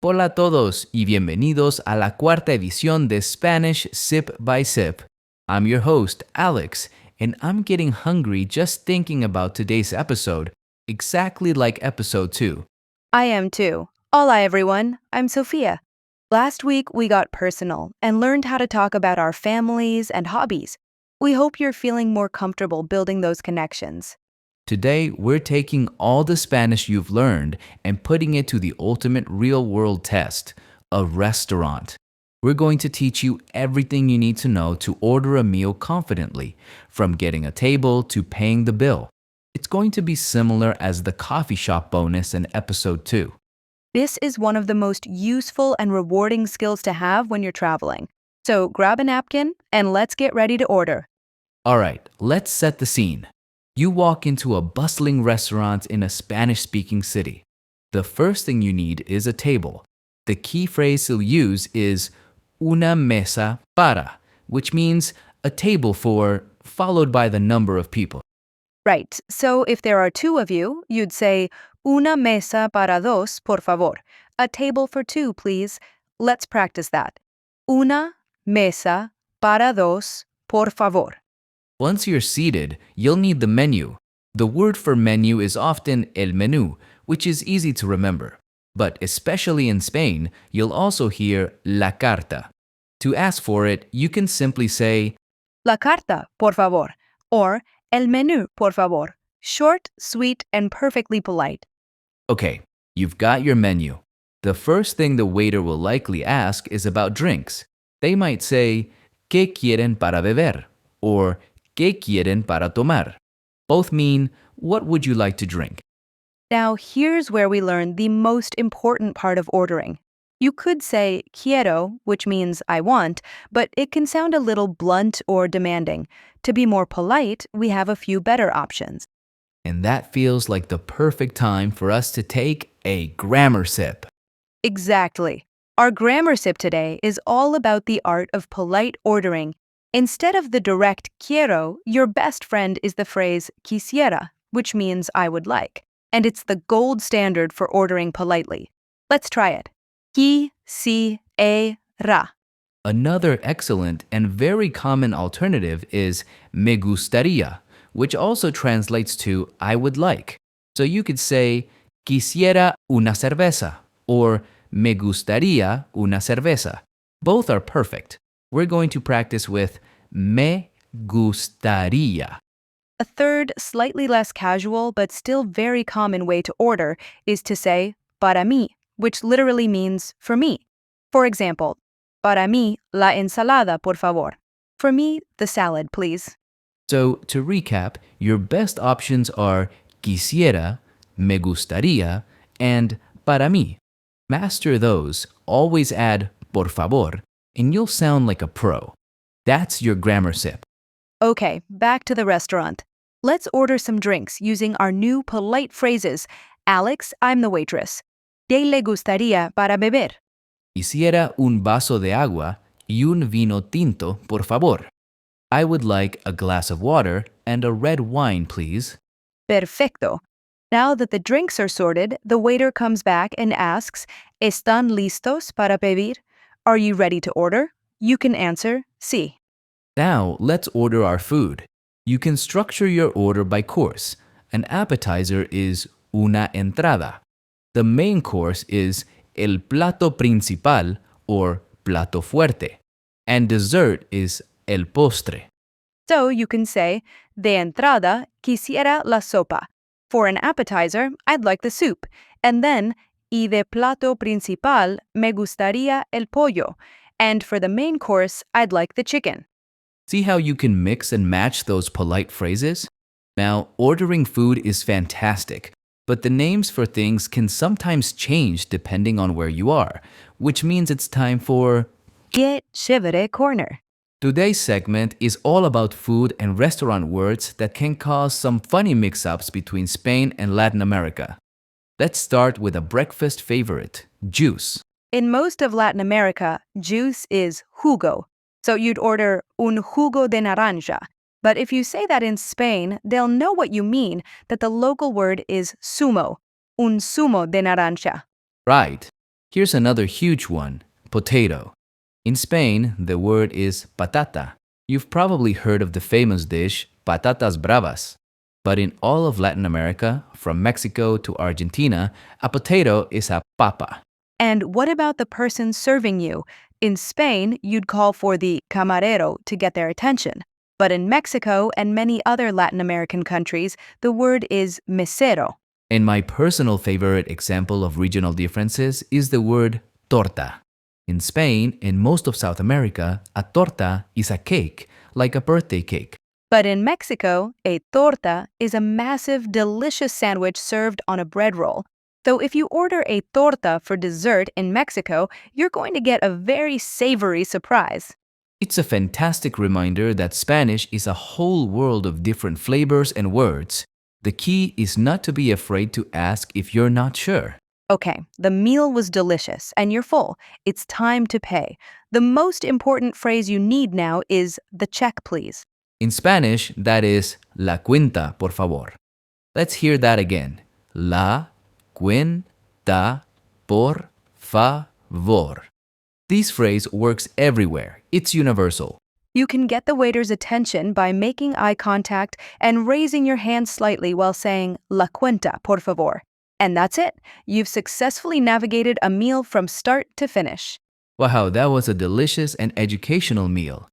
Hola a todos y bienvenidos a la cuarta edición de Spanish Sip by Sip. I'm your host, Alex, and I'm getting hungry just thinking about today's episode, exactly like episode 2. I am too. Hola everyone, I'm Sophia. Last week we got personal and learned how to talk about our families and hobbies. We hope you're feeling more comfortable building those connections. Today, we're taking all the Spanish you've learned and putting it to the ultimate real-world test, a restaurant. We're going to teach you everything you need to know to order a meal confidently, from getting a table to paying the bill. It's going to be similar as the coffee shop bonus in episode 2. This is one of the most useful and rewarding skills to have when you're traveling. So grab a napkin and let's get ready to order. All right, let's set the scene. You walk into a bustling restaurant in a Spanish-speaking city. The first thing you need is a table. The key phrase you'll use is una mesa para, which means a table for, followed by the number of people. Right, so if there are two of you, you'd say una mesa para dos, por favor. A table for two, please. Let's practice that. Una mesa para dos, por favor. Once you're seated, you'll need the menu. The word for menu is often el menú, which is easy to remember. But especially in Spain, you'll also hear la carta. To ask for it, you can simply say, La carta, por favor, or el menú, por favor. Short, sweet, and perfectly polite. okay, you've got your menu. The first thing the waiter will likely ask is about drinks. They might say, ¿Qué quieren para beber? Or ¿Qué quieren para tomar? Both mean, what would you like to drink? Now, here's where we learn the most important part of ordering. You could say quiero, which means I want, but it can sound a little blunt or demanding. To be more polite, we have a few better options. And that feels like the perfect time for us to take a grammar sip. Exactly. Our grammar sip today is all about the art of polite ordering. Instead of the direct quiero, your best friend is the phrase quisiera, which means I would like. And it's the gold standard for ordering politely. Let's try it. Quisiera. Another excellent and very common alternative is me gustaría, which also translates to I would like. So you could say quisiera una cerveza or me gustaría una cerveza. Both are perfect. We're going to practice with me gustaría. A third, slightly less casual but still very common way to order is to say para mí, which literally means for me. For example, para mí la ensalada, por favor. For me, the salad, please. So to recap, your best options are quisiera, me gustaría, and para mí. Master those, always add por favor, and you'll sound like a pro. That's your grammar sip. Okay, back to the restaurant. Let's order some drinks using our new polite phrases. Alex, I'm the waitress. ¿Qué le gustaría para beber? Quisiera un vaso de agua y un vino tinto, por favor. I would like a glass of water and a red wine, please. Perfecto. Now that the drinks are sorted, the waiter comes back and asks, ¿Están listos para pedir? Are you ready to order? You can answer, sí. Now, let's order our food. You can structure your order by course. An appetizer is una entrada. The main course is el plato principal or plato fuerte. And dessert is el postre. So you can say, de entrada, quisiera la sopa. For an appetizer, I'd like the soup. And then, y de plato principal, me gustaría el pollo. And for the main course, I'd like the chicken. See how you can mix and match those polite phrases? Now, ordering food is fantastic, but the names for things can sometimes change depending on where you are, which means it's time for Get Chévere Corner. Today's segment is all about food and restaurant words that can cause some funny mix-ups between Spain and Latin America. Let's start with a breakfast favorite, juice. In most of Latin America, juice is jugo. So you'd order un jugo de naranja. But if you say that in Spain, they'll know what you mean, that the local word is zumo, un zumo de naranja. Right. Here's another huge one, potato. In Spain, the word is patata. You've probably heard of the famous dish, patatas bravas. But in all of Latin America, from Mexico to Argentina, a potato is a papa. And what about the person serving you? In Spain, you'd call for the camarero to get their attention. But in Mexico and many other Latin American countries, the word is mesero. And my personal favorite example of regional differences is the word torta. In Spain and most of South America, a torta is a cake, like a birthday cake. But in Mexico, a torta is a massive, delicious sandwich served on a bread roll. So if you order a torta for dessert in Mexico, you're going to get a very savory surprise. It's a fantastic reminder that Spanish is a whole world of different flavors and words. The key is not to be afraid to ask if you're not sure. Okay, the meal was delicious and you're full. It's time to pay. The most important phrase you need now is the check, please. In Spanish, that is la cuenta, por favor. Let's hear that again. La cuenta, por favor. This phrase works everywhere. It's universal. You can get the waiter's attention by making eye contact and raising your hand slightly while saying la cuenta, por favor. And that's it. You've successfully navigated a meal from start to finish. Wow, that was a delicious and educational meal.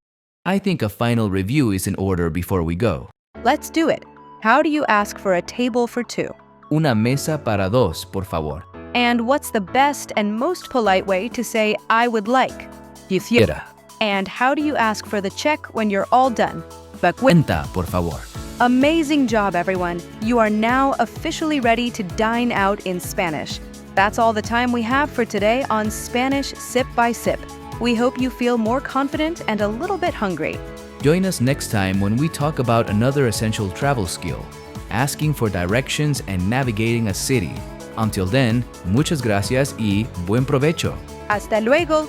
I think a final review is in order before we go. Let's do it. How do you ask for a table for two? Una mesa para dos, por favor. And what's the best and most polite way to say I would like? Quisiera. And how do you ask for the check when you're all done? La cuenta, por favor. Amazing job, everyone. You are now officially ready to dine out in Spanish. That's all the time we have for today on Spanish Sip by Sip. We hope you feel more confident and a little bit hungry. Join us next time when we talk about another essential travel skill, asking for directions and navigating a city. Until then, muchas gracias y buen provecho. Hasta luego.